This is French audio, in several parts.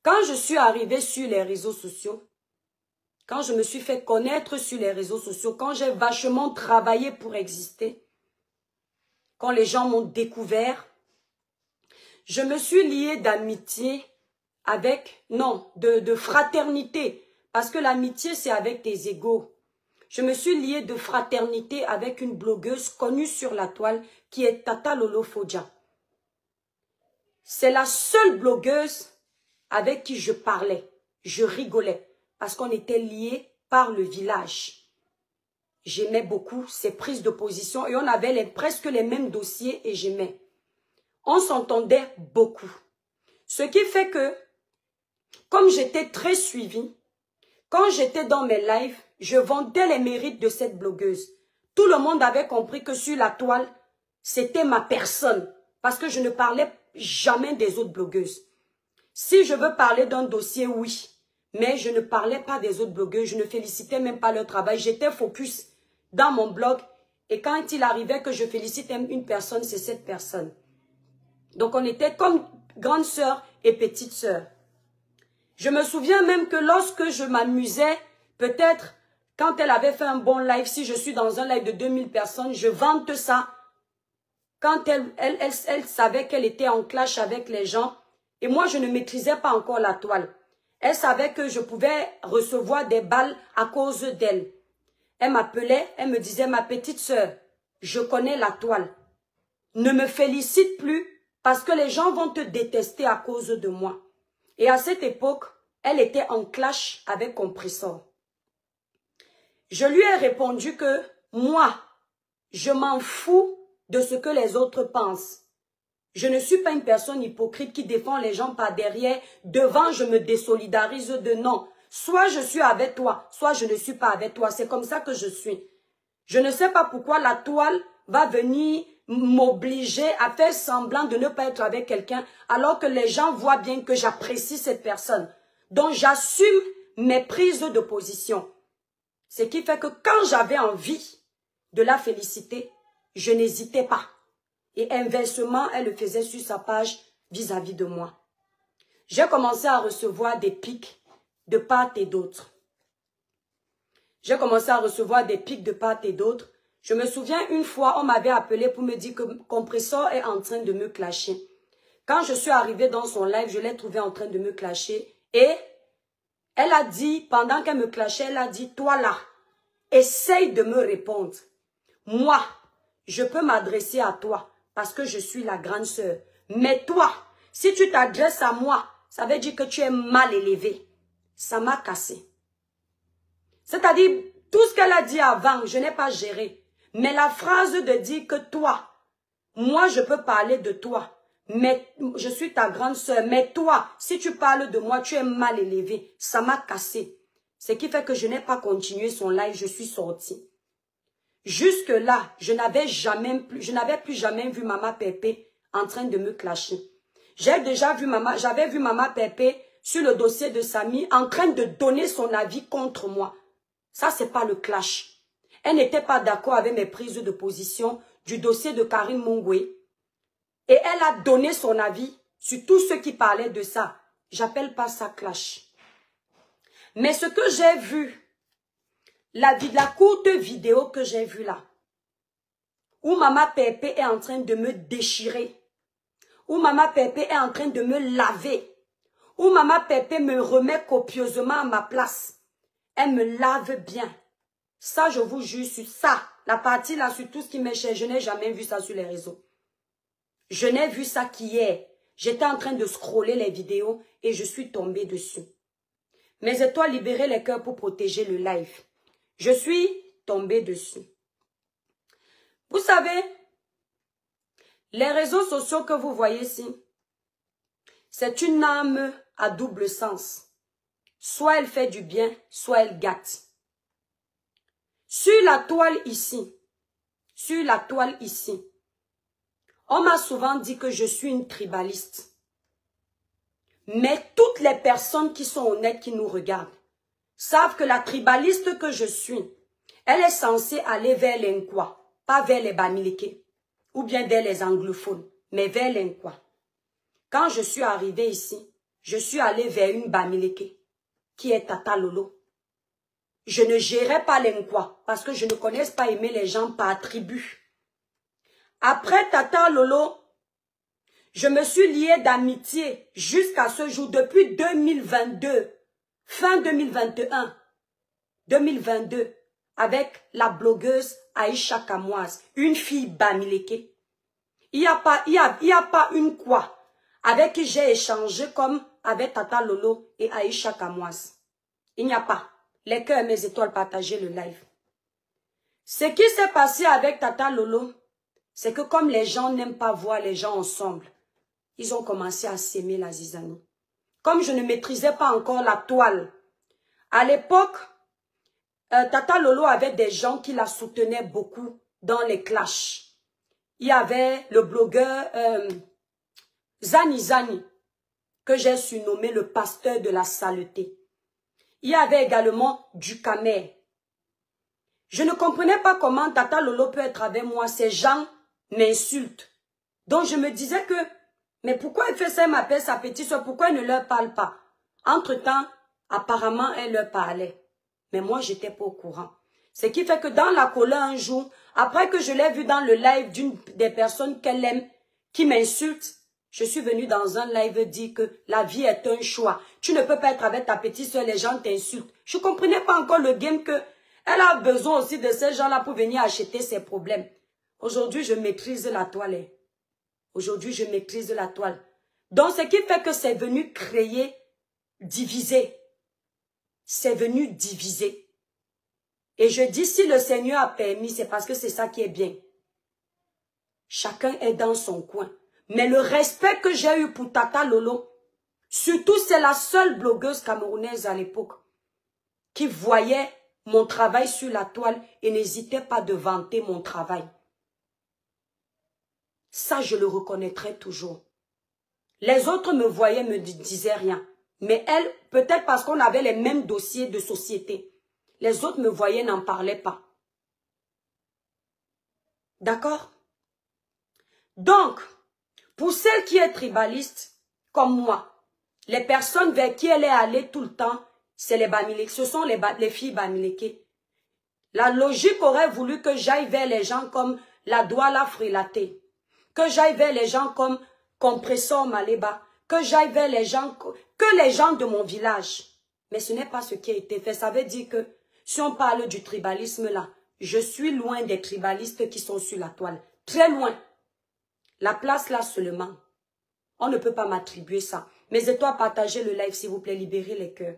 Quand je suis arrivée sur les réseaux sociaux, quand je me suis fait connaître sur les réseaux sociaux, quand j'ai vachement travaillé pour exister, quand les gens m'ont découvert, je me suis liée d'amitié avec, non, de fraternité, parce que l'amitié c'est avec tes égaux. Je me suis liée de fraternité avec une blogueuse connue sur la toile qui est Tata Lolo Fodja. C'est la seule blogueuse avec qui je parlais, je rigolais, parce qu'on était liés par le village. J'aimais beaucoup ses prises de position et on avait presque les mêmes dossiers et j'aimais. On s'entendait beaucoup. Ce qui fait que, comme j'étais très suivie, quand j'étais dans mes lives, je vantais les mérites de cette blogueuse. Tout le monde avait compris que sur la toile, c'était ma personne, parce que je ne parlais jamais des autres blogueuses. Si je veux parler d'un dossier, oui, mais je ne parlais pas des autres blogueuses, je ne félicitais même pas leur travail, j'étais focus dans mon blog et quand il arrivait que je félicite une personne, c'est cette personne. Donc on était comme grande sœur et petite sœur. Je me souviens même que lorsque je m'amusais, peut-être quand elle avait fait un bon live, si je suis dans un live de 2000 personnes, je vante ça. Quand elle savait qu'elle était en clash avec les gens, et moi je ne maîtrisais pas encore la toile. Elle savait que je pouvais recevoir des balles à cause d'elle. Elle m'appelait, elle me disait, ma petite sœur, je connais la toile. Ne me félicite plus parce que les gens vont te détester à cause de moi. Et à cette époque, elle était en clash avec Compressor. Je lui ai répondu que moi, je m'en fous de ce que les autres pensent. Je ne suis pas une personne hypocrite qui défend les gens par derrière. Devant, je me désolidarise de non. Soit je suis avec toi, soit je ne suis pas avec toi. C'est comme ça que je suis. Je ne sais pas pourquoi la toile va venir m'obliger à faire semblant de ne pas être avec quelqu'un alors que les gens voient bien que j'apprécie cette personne. Donc j'assume mes prises de position. Ce qui fait que quand j'avais envie de la féliciter, je n'hésitais pas. Et inversement, elle le faisait sur sa page vis-à-vis de moi. J'ai commencé à recevoir des pics de part et d'autre. J'ai commencé à recevoir des pics de part et d'autre. Je me souviens une fois, on m'avait appelé pour me dire que Compressor est en train de me clasher. Quand je suis arrivée dans son live, je l'ai trouvé en train de me clasher. Et elle a dit, pendant qu'elle me clashait, elle a dit, toi là, essaye de me répondre. Moi, je peux m'adresser à toi parce que je suis la grande sœur. Mais toi, si tu t'adresses à moi, ça veut dire que tu es mal élevé. Ça m'a cassé. C'est-à-dire, tout ce qu'elle a dit avant, je n'ai pas géré. Mais la phrase de dire que toi, moi je peux parler de toi, mais je suis ta grande sœur, mais toi, si tu parles de moi, tu es mal élevé. Ça m'a cassé. Ce qui fait que je n'ai pas continué son live, je suis sortie. Jusque-là, je n'avais plus jamais vu Maman Pépé en train de me clasher. J'avais vu Maman Pépé sur le dossier de Samy en train de donner son avis contre moi. Ça, c'est pas le clash. Elle n'était pas d'accord avec mes prises de position du dossier de Karim Mungwe. Et elle a donné son avis sur tous ceux qui parlaient de ça. J'appelle pas ça clash. Mais ce que j'ai vu, la courte vidéo que j'ai vue là, où Maman Pépé est en train de me déchirer, où Maman Pépé est en train de me laver, où Maman Pépé me remet copieusement à ma place. Elle me lave bien. Ça, je vous jure, sur ça, la partie là, sur tout ce qui m'est cher, je n'ai jamais vu ça sur les réseaux. Je n'ai vu ça qu'hier. J'étais en train de scroller les vidéos et je suis tombée dessus. Mes étoiles libérer les cœurs pour protéger le live. Je suis tombée dessus. Vous savez, les réseaux sociaux que vous voyez ici, c'est une âme à double sens. Soit elle fait du bien, soit elle gâte. Sur la toile ici, on m'a souvent dit que je suis une tribaliste. Mais toutes les personnes qui sont honnêtes, qui nous regardent, savent que la tribaliste que je suis, elle est censée aller vers les Nkwa, pas vers les Bamileke, ou bien vers les anglophones, mais vers les Nkwa. Quand je suis arrivée ici, je suis allée vers une Bamileke, qui est Tata Lolo. Je ne gérais pas les Nkwa, parce que je ne connais pas aimer les gens par tribu. Après Tata Lolo, je me suis liée d'amitié jusqu'à ce jour, depuis 2022, fin 2021, 2022, avec la blogueuse Aïcha Kamoise, une fille Bamileke. Il n'y a pas une quoi avec qui j'ai échangé comme avec Tata Lolo et Aïcha Kamoise. Il n'y a pas. Les cœurs et mes étoiles, partagez le live. Ce qui s'est passé avec Tata Lolo, c'est que comme les gens n'aiment pas voir les gens ensemble, ils ont commencé à s'aimer la zizanie. Comme je ne maîtrisais pas encore la toile, à l'époque, Tata Lolo avait des gens qui la soutenaient beaucoup dans les clashs. Il y avait le blogueur Zani Zani, que j'ai surnommé le pasteur de la saleté. Il y avait également du Kamer. Je ne comprenais pas comment Tata Lolo peut être avec moi. Ces gens m'insultent. Donc je me disais que, mais pourquoi elle fait ça, elle m'appelle sa petite soeur, pourquoi elle ne leur parle pas? Entre-temps, apparemment, elle leur parlait. Mais moi, j'étais pas au courant. Ce qui fait que dans la colère un jour, après que je l'ai vu dans le live d'une des personnes qu'elle aime, qui m'insulte, je suis venue dans un live dire que la vie est un choix. Tu ne peux pas être avec ta petite soeur, les gens t'insultent. Je ne comprenais pas encore le game que elle a besoin aussi de ces gens-là pour venir acheter ses problèmes. Aujourd'hui, je maîtrise la toile. Aujourd'hui, je maîtrise la toile. Donc, ce qui fait que c'est venu créer, diviser. C'est venu diviser. Et je dis, si le Seigneur a permis, c'est parce que c'est ça qui est bien. Chacun est dans son coin. Mais le respect que j'ai eu pour Tata Lolo, surtout c'est la seule blogueuse camerounaise à l'époque qui voyait mon travail sur la toile et n'hésitait pas de vanter mon travail. Ça, je le reconnaîtrai toujours. Les autres me voyaient, me disaient rien. Mais elle, peut-être parce qu'on avait les mêmes dossiers de société. Les autres me voyaient, n'en parlaient pas. D'accord? Donc, pour celle qui est tribaliste, comme moi, les personnes vers qui elle est allée tout le temps, c'est les Bamileke, ce sont les filles Bamileke. La logique aurait voulu que j'aille vers les gens comme la Douala Frilaté, que j'aille vers les gens comme Compressor Maleba, que j'aille vers les gens, que les gens de mon village. Mais ce n'est pas ce qui a été fait. Ça veut dire que si on parle du tribalisme là, je suis loin des tribalistes qui sont sur la toile. Très loin. La place là seulement. On ne peut pas m'attribuer ça. Mais et toi, partagez le live s'il vous plaît, libérez les cœurs.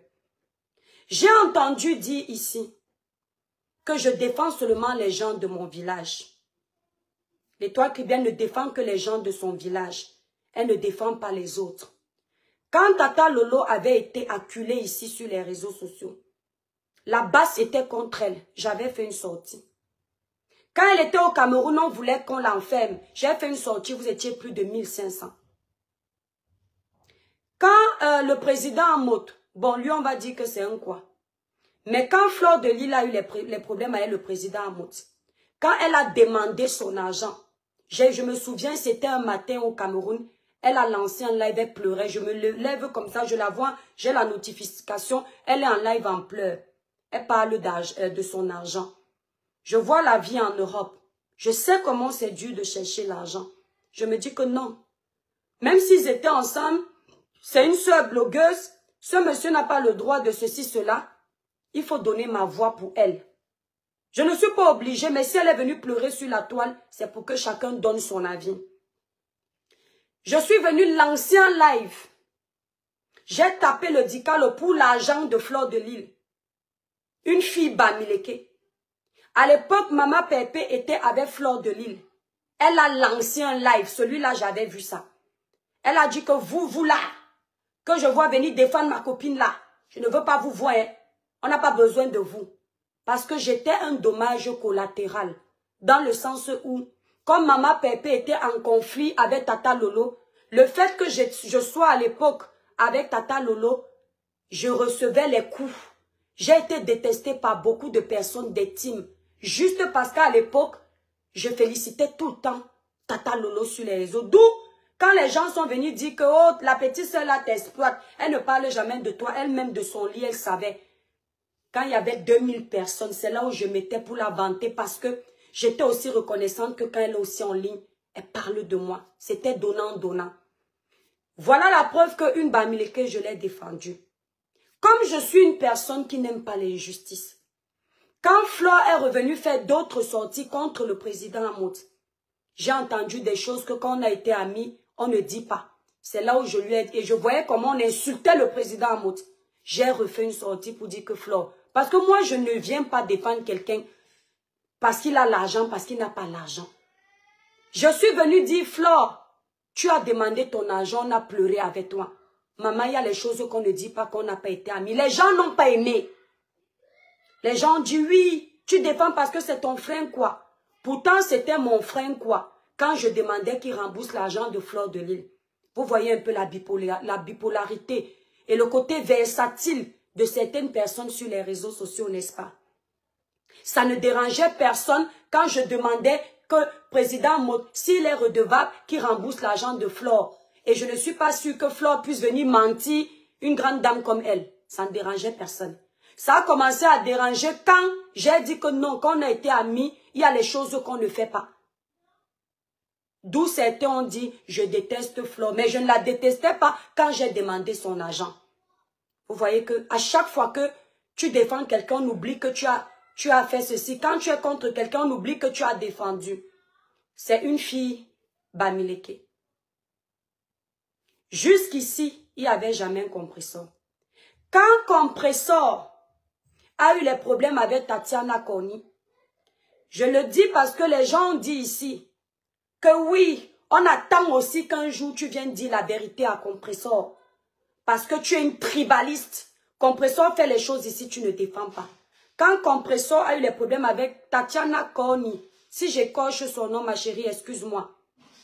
J'ai entendu dire ici que je défends seulement les gens de mon village. L'étoile Caribéenne ne défend que les gens de son village. Elle ne défend pas les autres. Quand Tata Lolo avait été acculée ici sur les réseaux sociaux, la basse était contre elle. J'avais fait une sortie. Quand elle était au Cameroun, on voulait qu'on l'enferme. J'ai fait une sortie, vous étiez plus de 1500. Quand le président Amot, bon, lui on va dire que c'est un quoi. Mais quand Fleur de Lille a eu les problèmes avec le président Amot, quand elle a demandé son argent, je me souviens, c'était un matin au Cameroun, elle a lancé un live, elle pleurait, je me lève comme ça, je la vois, j'ai la notification, elle est en live en pleurs. Elle parle de son argent. Je vois la vie en Europe. Je sais comment c'est dur de chercher l'argent. Je me dis que non. Même s'ils étaient ensemble, c'est une sœur blogueuse, ce monsieur n'a pas le droit de ceci, cela. Il faut donner ma voix pour elle. Je ne suis pas obligée, mais si elle est venue pleurer sur la toile, c'est pour que chacun donne son avis. Je suis venue lancer un live. J'ai tapé le Dicalo pour l'argent de Fleur de Lille. Une fille Bamileke. À l'époque, Maman Pépé était avec Fleur de Lille. Elle a lancé un live. Celui-là, j'avais vu ça. Elle a dit que vous là, que je vois venir défendre ma copine là. Je ne veux pas vous voir. Hein. On n'a pas besoin de vous. Parce que j'étais un dommage collatéral. Dans le sens où, comme Maman Pépé était en conflit avec Tata Lolo, le fait que je sois à l'époque avec Tata Lolo, je recevais les coups. J'ai été détestée par beaucoup de personnes, des teams. Juste parce qu'à l'époque, je félicitais tout le temps Tata Lolo sur les réseaux. D'où, Quand les gens sont venus dire que oh, la petite soeur là t'exploite, elle ne parle jamais de toi, elle-même de son lit, elle savait. Quand il y avait 2000 personnes, c'est là où je m'étais pour la vanter parce que j'étais aussi reconnaissante que quand elle est aussi en ligne, elle parle de moi. C'était donnant-donnant. Voilà la preuve qu'une Bamileke, je l'ai défendue. Comme je suis une personne qui n'aime pas l'injustice, quand Flore est revenue faire d'autres sorties contre le président Amout, j'ai entendu des choses que quand on a été amis, on ne dit pas. C'est là où je lui ai dit, et je voyais comment on insultait le président Amout. J'ai refait une sortie pour dire que Flore, parce que moi je ne viens pas défendre quelqu'un parce qu'il a l'argent, parce qu'il n'a pas l'argent. Je suis venue dire, Flore, tu as demandé ton argent, on a pleuré avec toi. Maman, il y a les choses qu'on ne dit pas, qu'on n'a pas été amis. Les gens n'ont pas aimé. Les gens disent, oui, tu défends parce que c'est ton frère, quoi. Pourtant, c'était mon frère, quoi. Quand je demandais qu'il rembourse l'argent de Flore de Lille. Vous voyez un peu la bipolarité et le côté versatile de certaines personnes sur les réseaux sociaux, n'est-ce pas? Ça ne dérangeait personne quand je demandais que président Mot, s'il est redevable, qu'il rembourse l'argent de Flore. Et je ne suis pas sûre que Flore puisse venir mentir une grande dame comme elle. Ça ne dérangeait personne. Ça a commencé à déranger quand j'ai dit que non, quand on a été amis, il y a les choses qu'on ne fait pas. D'où certains ont dit, je déteste Flore, mais je ne la détestais pas quand j'ai demandé son argent. Vous voyez que à chaque fois que tu défends quelqu'un, on oublie que tu as fait ceci. Quand tu es contre quelqu'un, on oublie que tu as défendu. C'est une fille Bamileke. Jusqu'ici, il n'y avait jamais un compresseur. Quand compresseur a eu les problèmes avec Tatiana Koni, je le dis parce que les gens ont dit ici que oui, on attend aussi qu'un jour tu viennes dire la vérité à compresseur. Parce que tu es une tribaliste. Compresseur fait les choses ici, tu ne défends pas. Quand compresseur a eu les problèmes avec Tatiana Koni, si j'écorche son nom, ma chérie, excuse-moi.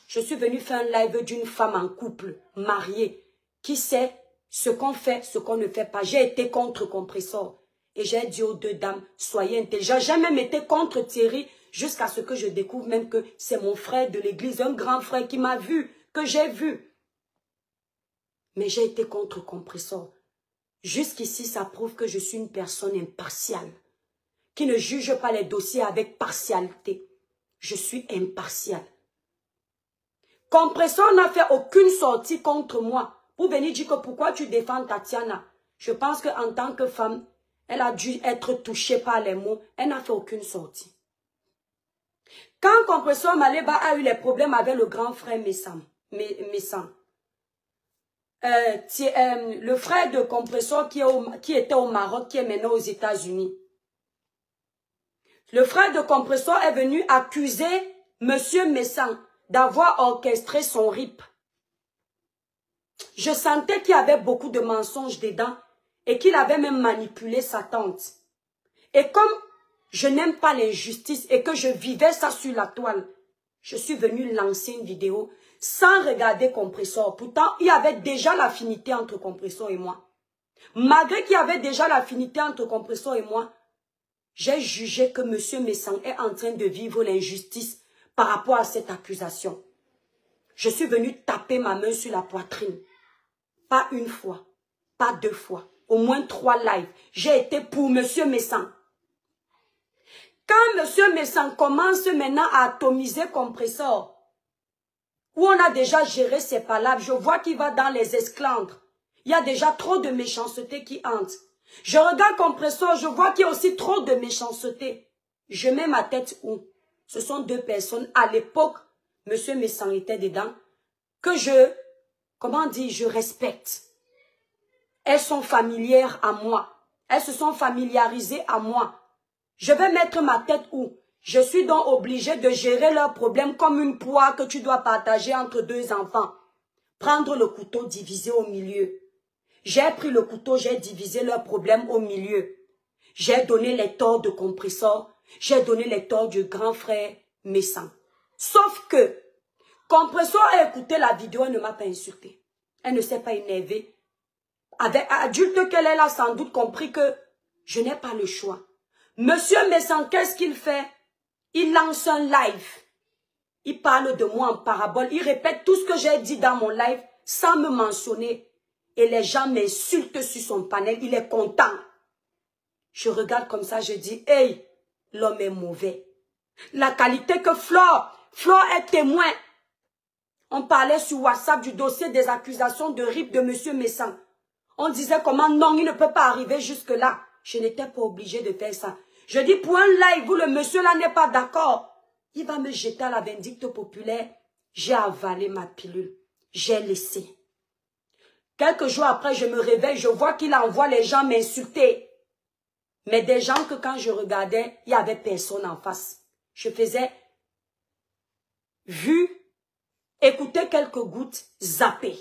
Je suis venue faire un live d'une femme en couple, mariée, qui sait ce qu'on fait, ce qu'on ne fait pas. J'ai été contre compresseur. Et j'ai dit aux deux dames, soyez intelligents. J'ai même été contre Thierry jusqu'à ce que je découvre même que c'est mon frère de l'église, un grand frère qui m'a vu, que j'ai vu. Mais j'ai été contre compresseur. Jusqu'ici, ça prouve que je suis une personne impartiale, qui ne juge pas les dossiers avec partialité. Je suis impartiale. Compresseur n'a fait aucune sortie contre moi pour venir dire que pourquoi tu défends Tatiana. Je pense qu'en tant que femme, elle a dû être touchée par les mots. Elle n'a fait aucune sortie. Quand Compresseur Maleba a eu les problèmes avec le grand frère Messam, le frère de Compresseur qui était au Maroc, qui est maintenant aux États-Unis. Le frère de Compresseur est venu accuser Monsieur Messan d'avoir orchestré son RIP. Je sentais qu'il y avait beaucoup de mensonges dedans et qu'il avait même manipulé sa tante. Et comme je n'aime pas l'injustice et que je vivais ça sur la toile, je suis venue lancer une vidéo sans regarder Compresseur. Pourtant, il y avait déjà l'affinité entre Compresseur et moi. Malgré qu'il y avait déjà l'affinité entre Compresseur et moi, j'ai jugé que M. Messan est en train de vivre l'injustice par rapport à cette accusation. Je suis venue taper ma main sur la poitrine. Pas une fois, pas deux fois, au moins 3 lives. J'ai été pour M. Messan. Quand M. Messan commence maintenant à atomiser Compresseur, où on a déjà géré ses palabres, je vois qu'il va dans les esclandres. Il y a déjà trop de méchanceté qui hante. Je regarde Compresseur, je vois qu'il y a aussi trop de méchanceté. Je mets ma tête où? Ce sont 2 personnes. À l'époque, M. Messan était dedans, que je respecte. Elles sont familières à moi. Elles se sont familiarisées à moi. Je vais mettre ma tête où? Je suis donc obligée de gérer leurs problèmes comme une poire que tu dois partager entre 2 enfants. Prendre le couteau, diviser au milieu. J'ai pris le couteau, j'ai divisé leurs problèmes au milieu. J'ai donné les torts de Compresseur. J'ai donné les torts du grand frère Messan. Sauf que Compresseur a écouté la vidéo, elle ne m'a pas insulté. Elle ne s'est pas énervée. Avec adulte qu'elle a sans doute compris que je n'ai pas le choix. Monsieur Messan, qu'est-ce qu'il fait? Il lance un live. Il parle de moi en parabole. Il répète tout ce que j'ai dit dans mon live sans me mentionner. Et les gens m'insultent sur son panel. Il est content. Je regarde comme ça, je dis, hey, l'homme est mauvais. La qualité que Flore est témoin. On parlait sur WhatsApp du dossier des accusations de RIP de M. Messan. On disait comment non, il ne peut pas arriver jusque-là. Je n'étais pas obligée de faire ça. Je dis pour un live où le monsieur là n'est pas d'accord, il va me jeter à la vindicte populaire. J'ai avalé ma pilule. J'ai laissé. Quelques jours après, je me réveille, je vois qu'il envoie les gens m'insulter. Mais des gens que quand je regardais, il n'y avait personne en face. Je faisais vu, écouter quelques gouttes, zapper.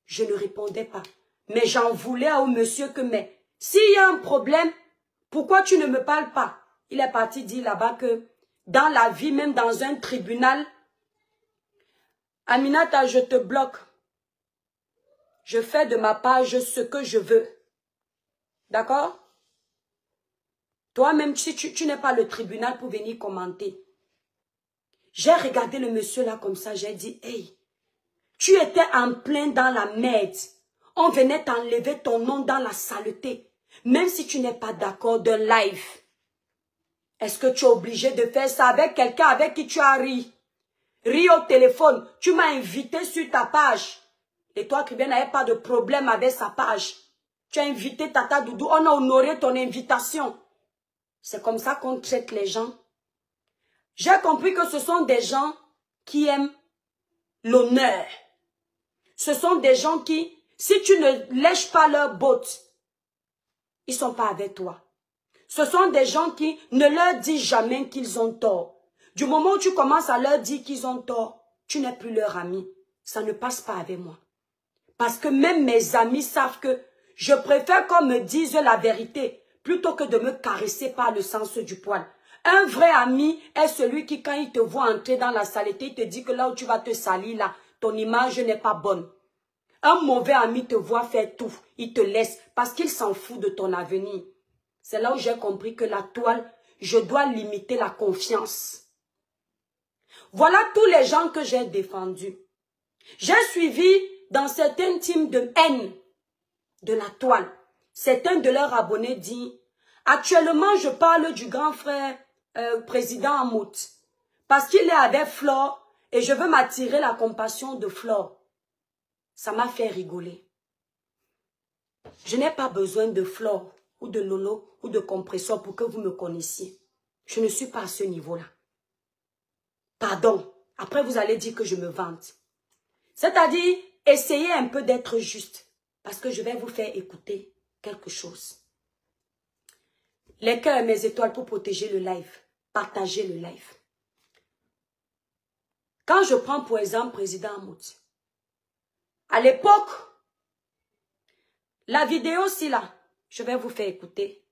Je ne répondais pas. Mais j'en voulais au monsieur que, mais s'il y a un problème, pourquoi tu ne me parles pas? Il est parti dire là-bas que dans la vie, même dans un tribunal, Aminata, je te bloque. Je fais de ma page ce que je veux. D'accord? Toi-même, si tu n'es pas le tribunal pour venir commenter. J'ai regardé le monsieur là comme ça, j'ai dit, hey, tu étais en plein dans la merde. On venait t'enlever ton nom dans la saleté. Même si tu n'es pas d'accord de live. Est-ce que tu es obligé de faire ça avec quelqu'un avec qui tu as ri? Ri au téléphone. Tu m'as invité sur ta page. Et toi, Kribien, n'avais pas de problème avec sa page. Tu as invité Tata Doudou. On a honoré ton invitation. C'est comme ça qu'on traite les gens. J'ai compris que ce sont des gens qui aiment l'honneur. Ce sont des gens qui, si tu ne lèches pas leurs bottes, ils ne sont pas avec toi. Ce sont des gens qui ne leur disent jamais qu'ils ont tort. Du moment où tu commences à leur dire qu'ils ont tort, tu n'es plus leur ami. Ça ne passe pas avec moi. Parce que même mes amis savent que je préfère qu'on me dise la vérité plutôt que de me caresser par le sens du poil. Un vrai ami est celui qui, quand il te voit entrer dans la saleté, il te dit que là où tu vas te salir, là, ton image n'est pas bonne. Un mauvais ami te voit faire tout. Il te laisse parce qu'il s'en fout de ton avenir. C'est là où j'ai compris que la toile, je dois limiter la confiance. Voilà tous les gens que j'ai défendus. J'ai suivi dans certains teams de haine de la toile. Certains de leurs abonnés disent, actuellement je parle du grand frère président Amout. Parce qu'il est avec Flore et je veux m'attirer la compassion de Flore. Ça m'a fait rigoler. Je n'ai pas besoin de Flore ou de Lolo ou de compresseur pour que vous me connaissiez. Je ne suis pas à ce niveau-là. Pardon. Après, vous allez dire que je me vante. C'est-à-dire, essayez un peu d'être juste. Parce que je vais vous faire écouter quelque chose. Les cœurs et mes étoiles pour protéger le live. Partagez le live. Quand je prends pour exemple président Amout, à l'époque, la vidéo, si là, je vais vous faire écouter.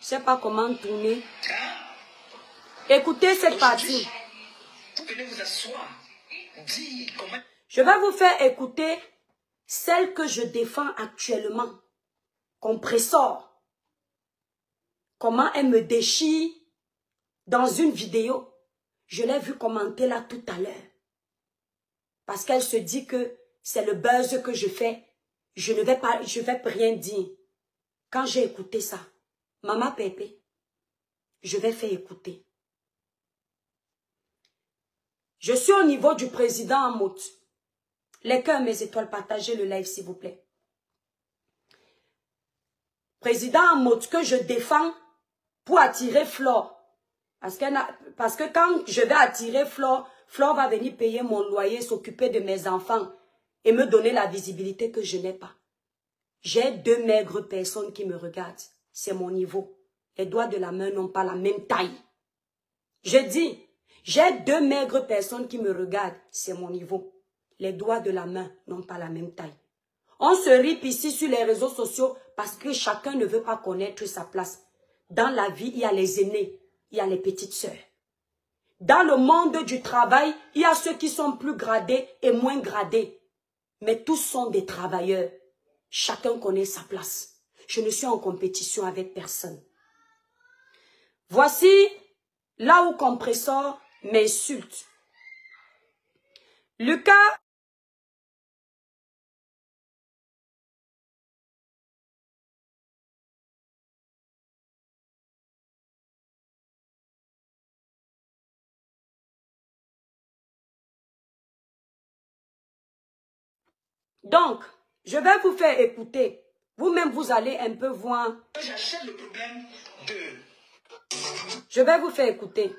Je ne sais pas comment tourner. Écoutez cette partie. Je vais vous faire écouter celle que je défends actuellement. Compressor. Comment elle me déchire dans une vidéo. Je l'ai vu commenter là tout à l'heure. Parce qu'elle se dit que c'est le buzz que je fais. Je ne vais pas, je vais rien dire. Quand j'ai écouté ça, Maman Pépé, je vais faire écouter. Je suis au niveau du président Amout. Les cœurs, mes étoiles, partagez le live s'il vous plaît. Président Amout que je défends pour attirer Flore. Parce que quand je vais attirer Flore, Flore va venir payer mon loyer, s'occuper de mes enfants et me donner la visibilité que je n'ai pas. J'ai 2 maigres personnes qui me regardent. C'est mon niveau. Les doigts de la main n'ont pas la même taille. Je dis, j'ai 2 maigres personnes qui me regardent. C'est mon niveau. Les doigts de la main n'ont pas la même taille. On se ripe ici sur les réseaux sociaux parce que chacun ne veut pas connaître sa place. Dans la vie, il y a les aînés, il y a les petites sœurs. Dans le monde du travail, il y a ceux qui sont plus gradés et moins gradés. Mais tous sont des travailleurs. Chacun connaît sa place. Je ne suis en compétition avec personne. Voici là où Compressor m'insulte. Lucas, donc, je vais vous faire écouter. Vous-même, vous allez un peu voir. J'achète le problème de... Je vais vous faire écouter.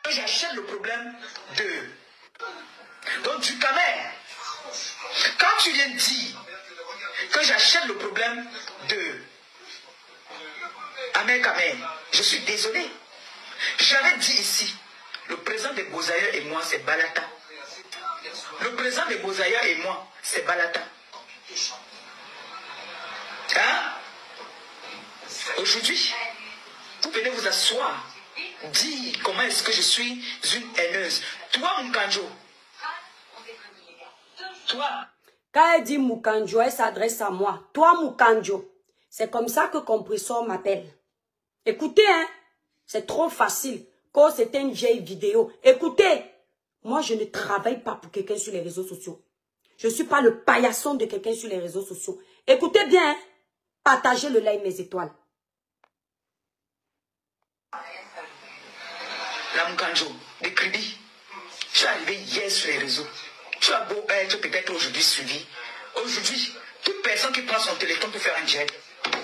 J'achète le problème de... Donc, du Camer, quand tu viens dire que j'achète le problème de... Ahmed Kamer, je suis désolé. J'avais dit ici, le président des Beaux-Ailleurs et moi, c'est Balata. Le président des Beaux-Ailleurs et moi, c'est Balata. Hein? Aujourd'hui, vous venez vous asseoir, dire comment est-ce que je suis une haineuse. Toi, Moukanjo, toi... Quand elle dit Moukanjo, elle s'adresse à moi. Toi, Moukanjo, c'est comme ça que Compressor m'appelle. Écoutez, hein, c'est trop facile. Quand c'était une vieille vidéo. Écoutez, moi, je ne travaille pas pour quelqu'un sur les réseaux sociaux. Je ne suis pas le paillasson de quelqu'un sur les réseaux sociaux. Écoutez bien, hein, partagez le like mes étoiles. La Moukanjo, de Kribi, je suis arrivé hier sur les réseaux. Tu as beau être peut-être aujourd'hui suivi. Aujourd'hui, toute personne qui prend son téléphone pour faire un jet,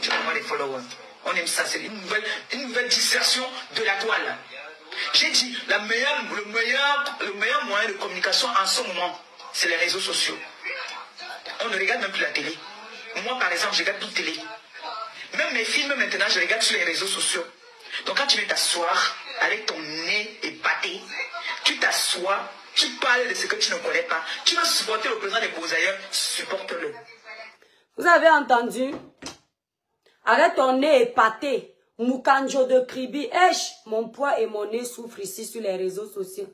tu vas avoir des followers. On aime ça, c'est une nouvelle dissertation de la toile. J'ai dit, le meilleur moyen de communication en ce moment, c'est les réseaux sociaux. On ne regarde même plus la télé. Moi, par exemple, je regarde plus de télé. Même mes films, maintenant, je regarde sur les réseaux sociaux. Donc, quand tu viens t'asseoir avec ton nez épaté, tu t'assois, tu parles de ce que tu ne connais pas. Tu veux supporter le président des Beaux-Ailleurs, supporte-le. Vous avez entendu? Arrête ton nez épaté. Moukanjo de Kribi. Esh, mon poids et mon nez souffrent ici sur les réseaux sociaux.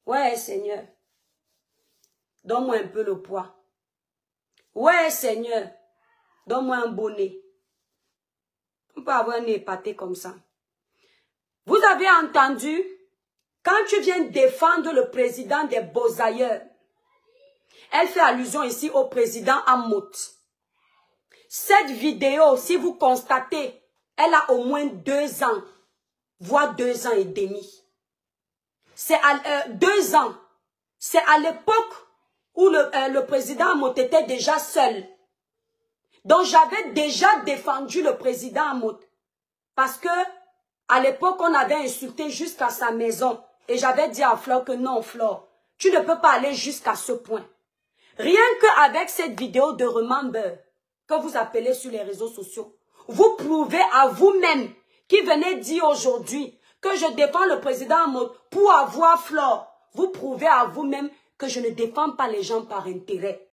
Ouais, Seigneur. Donne-moi un peu le poids. Ouais, Seigneur. Donne-moi un bonnet. On peut avoir un nez épaté comme ça. Vous avez entendu? Quand tu viens défendre le président des Beaux-Ailleurs, elle fait allusion ici au président Amout. Cette vidéo, si vous constatez, elle a au moins 2 ans, voire 2 ans et demi. C'est à 2 ans. C'est à l'époque où le président Amout était déjà seul. Donc j'avais déjà défendu le président Amout. Parce que à l'époque, on avait insulté jusqu'à sa maison. Et j'avais dit à Flore que non, Flore, tu ne peux pas aller jusqu'à ce point. Rien qu'avec cette vidéo de Remember, que vous appelez sur les réseaux sociaux, vous prouvez à vous-même, qui venez dire aujourd'hui que je défends le président Amout pour avoir Flore. Vous prouvez à vous-même que je ne défends pas les gens par intérêt.